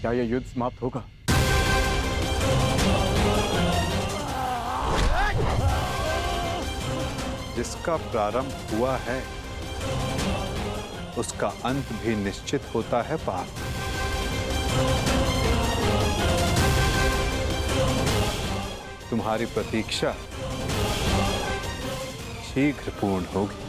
क्या यह युद्ध समाप्त होगा? जिसका प्रारंभ हुआ है उसका अंत भी निश्चित होता है पार्थ। तुम्हारी प्रतीक्षा शीघ्र पूर्ण होगी।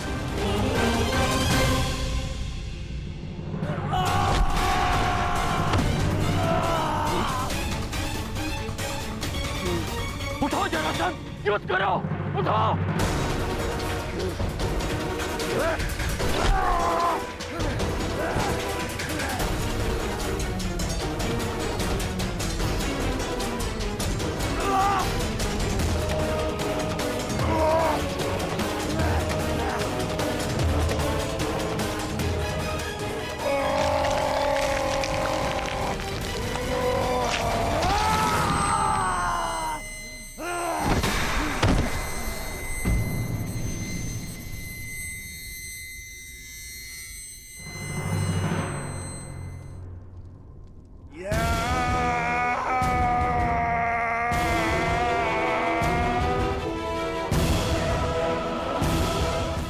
उठो जरासंध, युद्ध करो, उठो।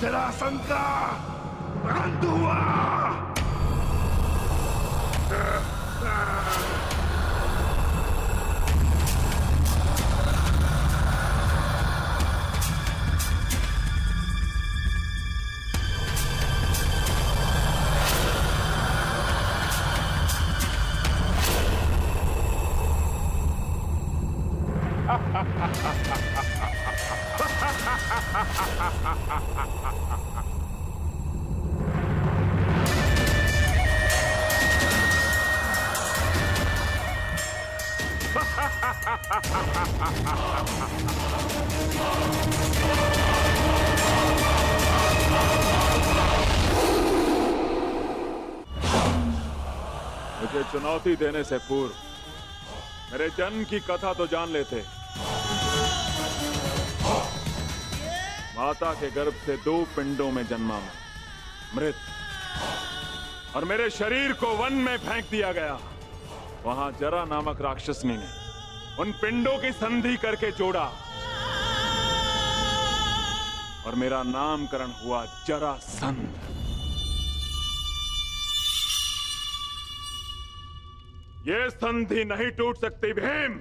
जरासंधा बंद हुआ। मुझे चुनौती देने से पूर्व मेरे जन्म की कथा तो जान लेते। माता के गर्भ से 2 पिंडों में जन्मा मैं, मृत, और मेरे शरीर को वन में फेंक दिया गया। वहां जरा नामक राक्षसनी ने उन पिंडों की संधि करके जोड़ा और मेरा नामकरण हुआ जरासंध। ये संधि नहीं टूट सकती भीम।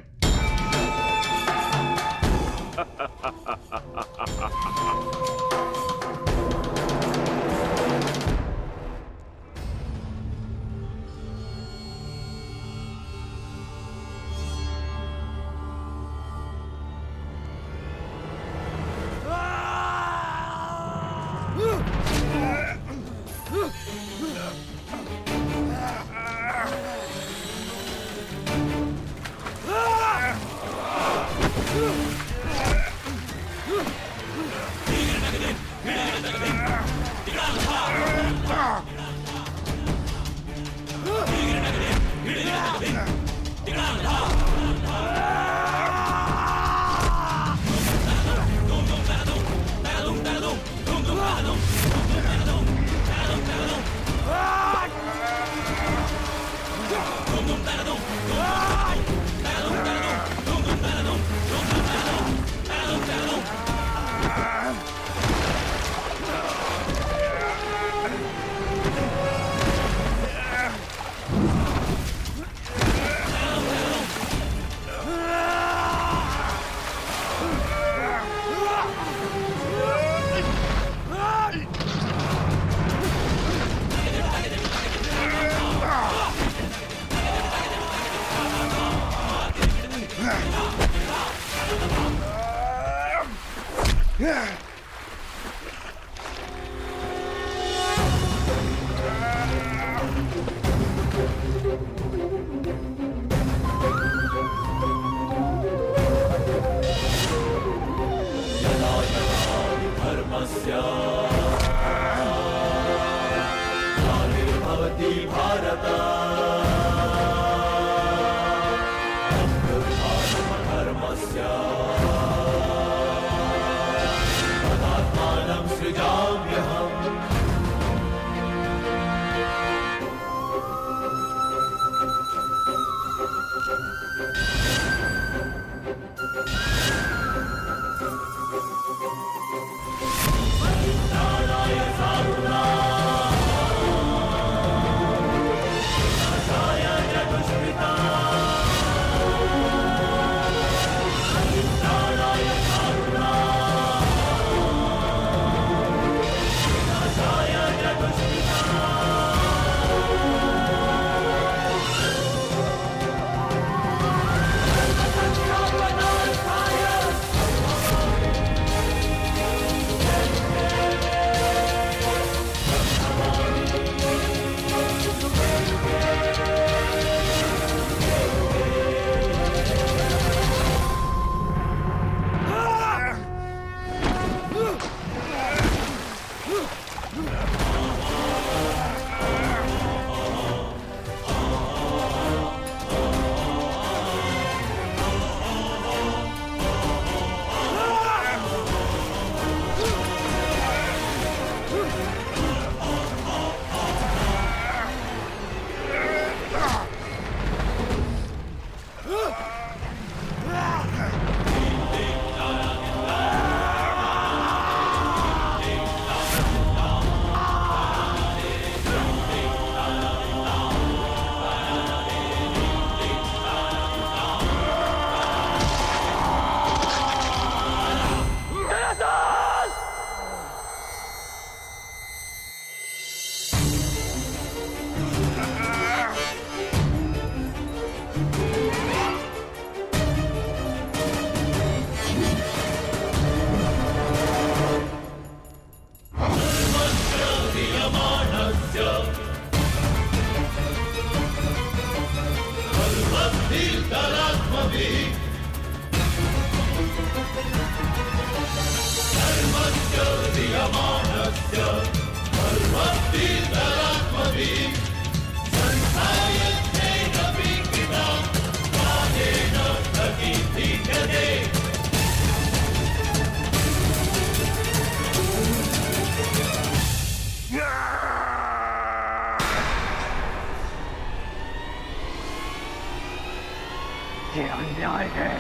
ये अन्याय है,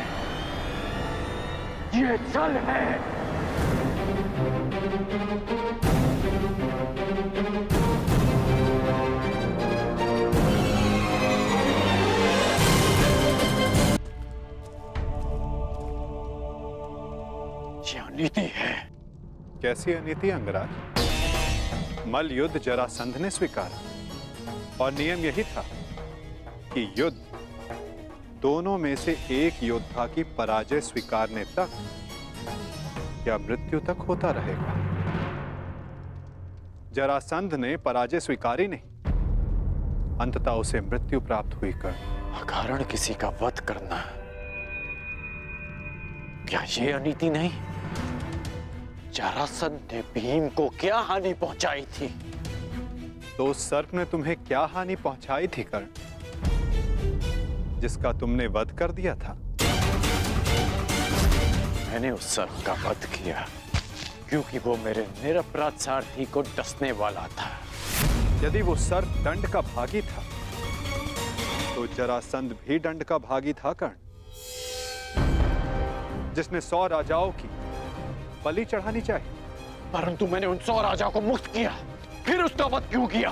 ये छल है। ये अनीति है। कैसी अनीति अंगराज? मल युद्ध जरासंध ने स्वीकारा और नियम यही था कि युद्ध दोनों में से एक योद्धा की पराजय स्वीकारने तक या मृत्यु तक होता रहेगा। जरासंध ने पराजय स्वीकारी नहीं, अंततः उसे मृत्यु प्राप्त हुई कर। अकारण किसी का वध करना, क्या ये अनीति नहीं? जरासंध ने भीम को क्या हानि पहुंचाई थी? तो उस सर्प ने तुम्हें क्या हानि पहुंचाई थी कर्ण, जिसका तुमने वध कर दिया था? मैंने उस सर्प का वध किया क्योंकि वो मेरे निरपराध सारथी को डसने वाला था। यदि वो सर्प दंड का भागी था तो जरासंध भी दंड का भागी था कर्ण, जिसने 100 राजाओं की बलि चढ़ानी चाहिए। परंतु मैंने उन 100 राजाओं को मुक्त किया, फिर उसका वध क्यों किया?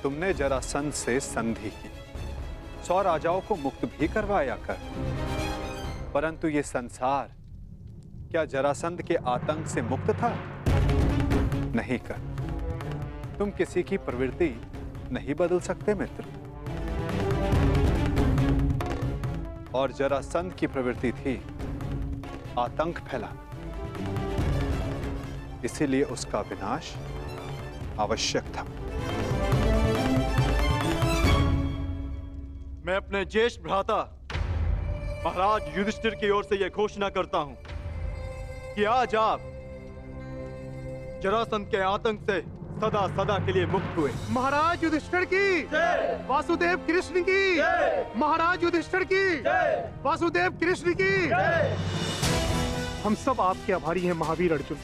तुमने जरासंध से संधि की, 100 राजाओं को मुक्त भी करवाया कर, परंतु ये संसार क्या जरासंध के आतंक से मुक्त था? नहीं कर। तुम किसी की प्रवृत्ति नहीं बदल सकते मित्र। और जरासंध की प्रवृत्ति थी आतंक फैलाना, इसीलिए उसका विनाश आवश्यक था। मैं अपने ज्येष्ठ भ्राता महाराज युधिष्ठिर की ओर से यह घोषणा करता हूं कि आज आप जरासंध के आतंक से सदा सदा के लिए मुक्त हुए। महाराज युधिष्ठिर की वासुदेव कृष्ण की महाराज युधिष्ठिर की वासुदेव कृष्ण की। हम सब आपके आभारी हैं महावीर अर्जुन।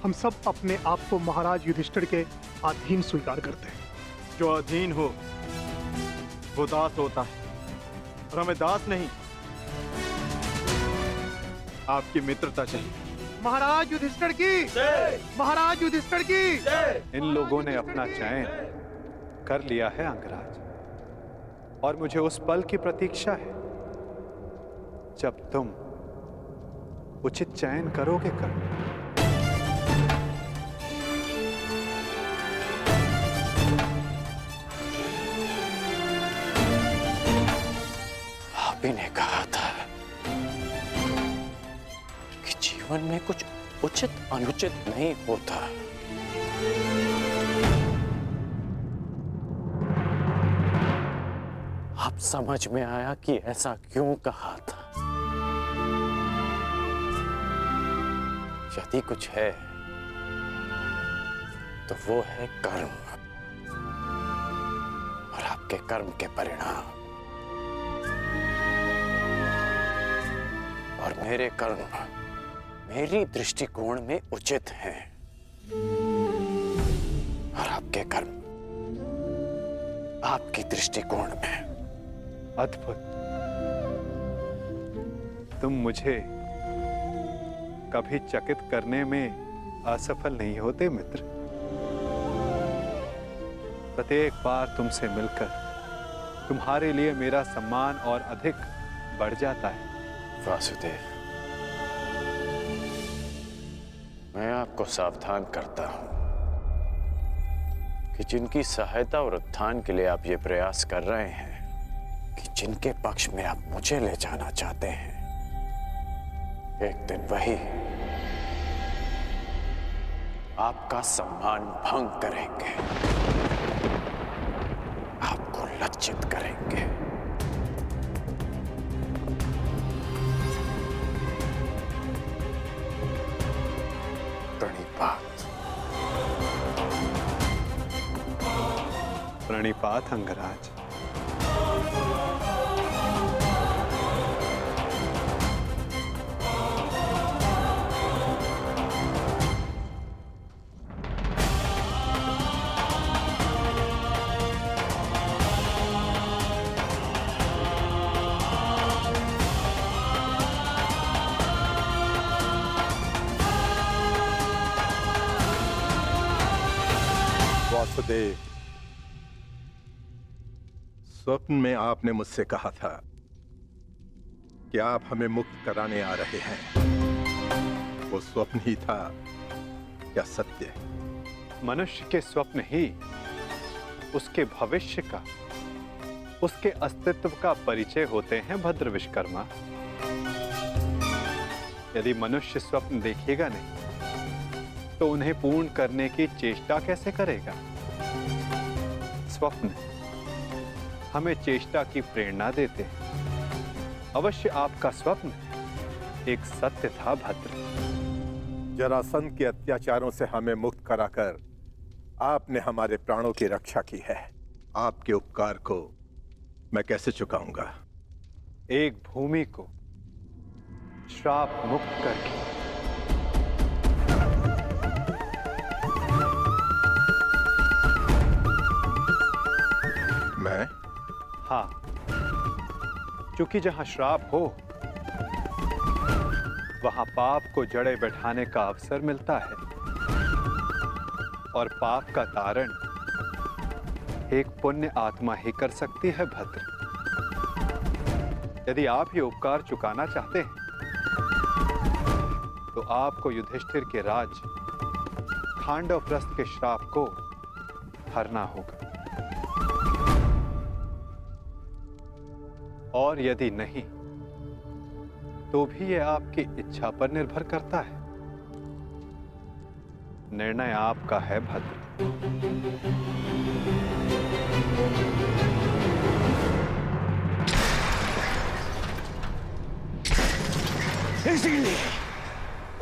हम सब अपने आप को महाराज युधिष्ठिर के अधीन स्वीकार करते हैं। जो अधीन हो वो दास होता है, और हमें दास नहीं, आपकी मित्रता चाहिए। महाराज युधिष्ठिर की महाराज युधिष्ठिर की। इन लोगों ने अपना चयन कर लिया है अंगराज, और मुझे उस पल की प्रतीक्षा है जब तुम उचित चयन करोगे कर्ण। आप ही ने कहा था कि जीवन में कुछ उचित अनुचित नहीं होता। अब समझ में आया कि ऐसा क्यों कहा था। यदि कुछ है तो वो है कर्म, और आपके कर्म के परिणाम। और मेरे कर्म मेरी दृष्टिकोण में उचित हैं, और आपके कर्म आपकी दृष्टिकोण में। अद्भुत। तुम मुझे कभी चकित करने में असफल नहीं होते मित्र। प्रत्येक बार तुमसे मिलकर तुम्हारे लिए मेरा सम्मान और अधिक बढ़ जाता है। वासुदेव, मैं आपको सावधान करता हूं कि जिनकी सहायता और उत्थान के लिए आप ये प्रयास कर रहे हैं, कि जिनके पक्ष में आप मुझे ले जाना चाहते हैं, एक दिन वही आपका सम्मान भंग करेंगे, आपको लज्जित करेंगे। प्रणिपात। प्रणिपात अंगराज। वासुदेव, स्वप्न में आपने मुझसे कहा था कि आप हमें मुक्त कराने आ रहे हैं। वो स्वप्न ही था या सत्य? मनुष्य के स्वप्न ही उसके भविष्य का, उसके अस्तित्व का परिचय होते हैं भद्र विश्वकर्मा। यदि मनुष्य स्वप्न देखेगा नहीं तो उन्हें पूर्ण करने की चेष्टा कैसे करेगा? स्वप्न हमें चेष्टा की प्रेरणा देते हैं। अवश्य आपका स्वप्न एक सत्य था भद्र। जरासंध के अत्याचारों से हमें मुक्त कराकर आपने हमारे प्राणों की रक्षा की है। आपके उपकार को मैं कैसे चुकाऊंगा? एक भूमि को श्राप मुक्त करके। मैं? हाँ, क्योंकि जहां श्राप हो वहां पाप को जड़े बैठाने का अवसर मिलता है, और पाप का तारण एक पुण्य आत्मा ही कर सकती है भद्र। यदि आप ये उपकार चुकाना चाहते हैं तो आपको युधिष्ठिर के राज खांडवप्रस्थ के श्राप को हरना होगा, और यदि नहीं तो भी यह आपकी इच्छा पर निर्भर करता है। निर्णय आपका है भद्र।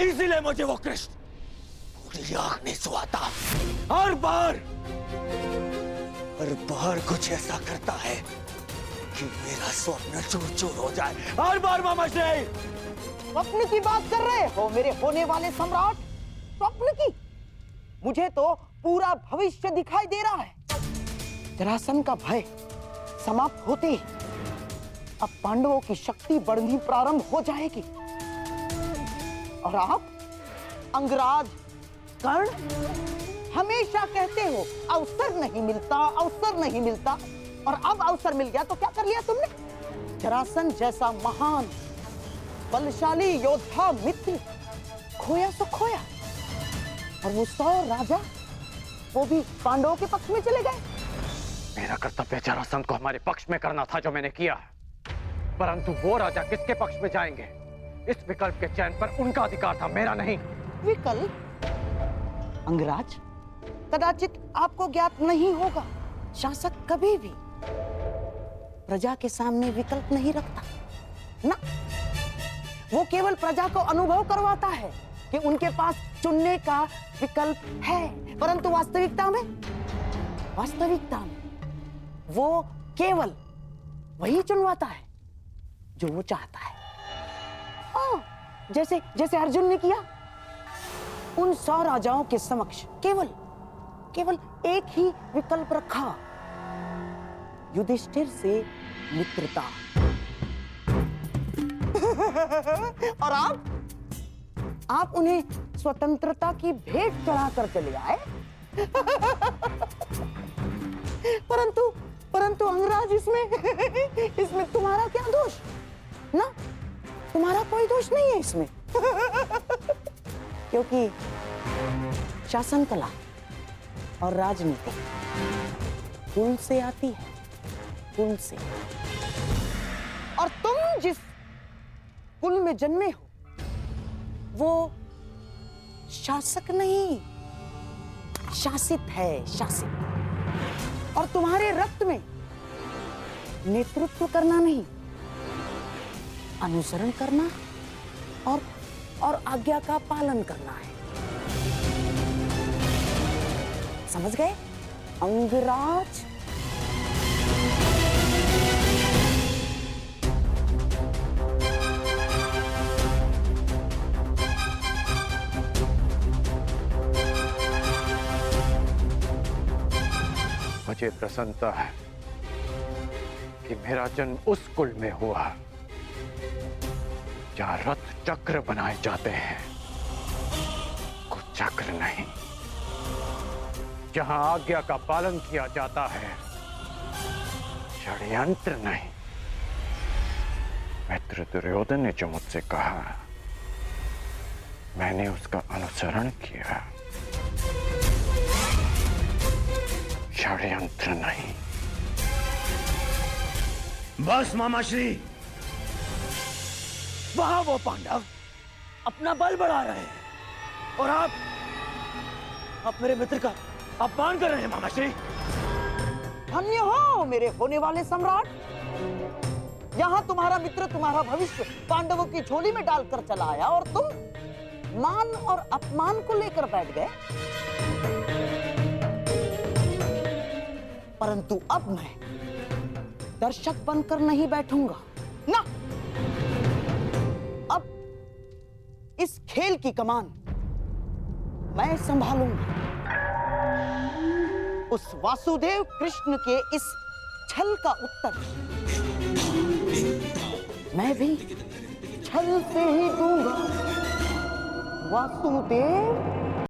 इसीलिए मुझे वो कृष्ण अपनी आंख नहीं सुहाता। हर बार कुछ ऐसा करता है कि मेरा स्वप्न चूर चूर हो जाए। हर बार मामा श्री। स्वप्न की बात कर रहे हो मेरे होने वाले सम्राट? स्वप्न की? मुझे तो पूरा भविष्य दिखाई दे रहा है। जरासंध का भय समाप्त होते ही अब पांडवों की शक्ति बढ़नी प्रारंभ हो जाएगी। और आप अंगराज कर्ण हमेशा कहते हो अवसर नहीं मिलता, अवसर नहीं मिलता, और अब अवसर मिल गया तो क्या कर लिया तुमने? जरासंध जैसा महान बलशाली योद्धा मित्र खोया तो खोया, और वो 100 राजा वो भी पांडवों के पक्ष में चले गए। मेरा कर्तव्य जरासंध को हमारे पक्ष में करना था जो मैंने किया, परंतु वो राजा किसके पक्ष में जाएंगे? इस विकल्प के चयन पर उनका अधिकार था, मेरा नहीं। विकल्प? अंगराज, कदाचित आपको ज्ञात नहीं होगा, शासक कभी भी प्रजा के सामने विकल्प नहीं रखता ना। वो केवल प्रजा को अनुभव करवाता है कि उनके पास चुनने का विकल्प है, परंतु वास्तविकता में वो केवल वही चुनवाता है जो वो चाहता है। जैसे अर्जुन ने किया। उन 100 राजाओं के समक्ष केवल एक ही विकल्प रखा, युधिष्ठिर से मित्रता। और आप उन्हें स्वतंत्रता की भेंट चढ़ाकर चले आए। परंतु अंगराज, इसमें तुम्हारा क्या दोष? ना, तुम्हारा कोई दोष नहीं है इसमें। क्योंकि शासन कला और राजनीति कुल से आती है, कुल से। और तुम जिस कुल में जन्मे हो वो शासक नहीं, शासित है, शासित। और तुम्हारे रक्त में नेतृत्व करना नहीं, अनुसरण करना और आज्ञा का पालन करना है। समझ गए अंगराज? मुझे प्रसन्नता है कि मेरा जन्म उस कुल में हुआ जहां रथ चक्र बनाए जाते हैं, कुछ चक्र नहीं। जहां आज्ञा का पालन किया जाता है, षड्यंत्र नहीं। मित्र दुर्योधन ने जो मुझसे कहा, मैंने उसका अनुसरण किया, षड्यंत्र नहीं। बस मामाश्री, वहां वो पांडव अपना बल बढ़ा रहे हैं और आप मेरे मित्र का अपमान कर रहे हैं मामाश्री। धन्य हो मेरे होने वाले सम्राट। यहां तुम्हारा मित्र तुम्हारा भविष्य पांडवों की झोली में डालकर चला आया और तुम मान और अपमान को लेकर बैठ गए। परंतु अब मैं दर्शक बनकर नहीं बैठूंगा ना। अब इस खेल की कमान मैं संभालूंगा। उस वासुदेव कृष्ण के इस छल का उत्तर मैं भी छल से ही दूंगा। वासुदेव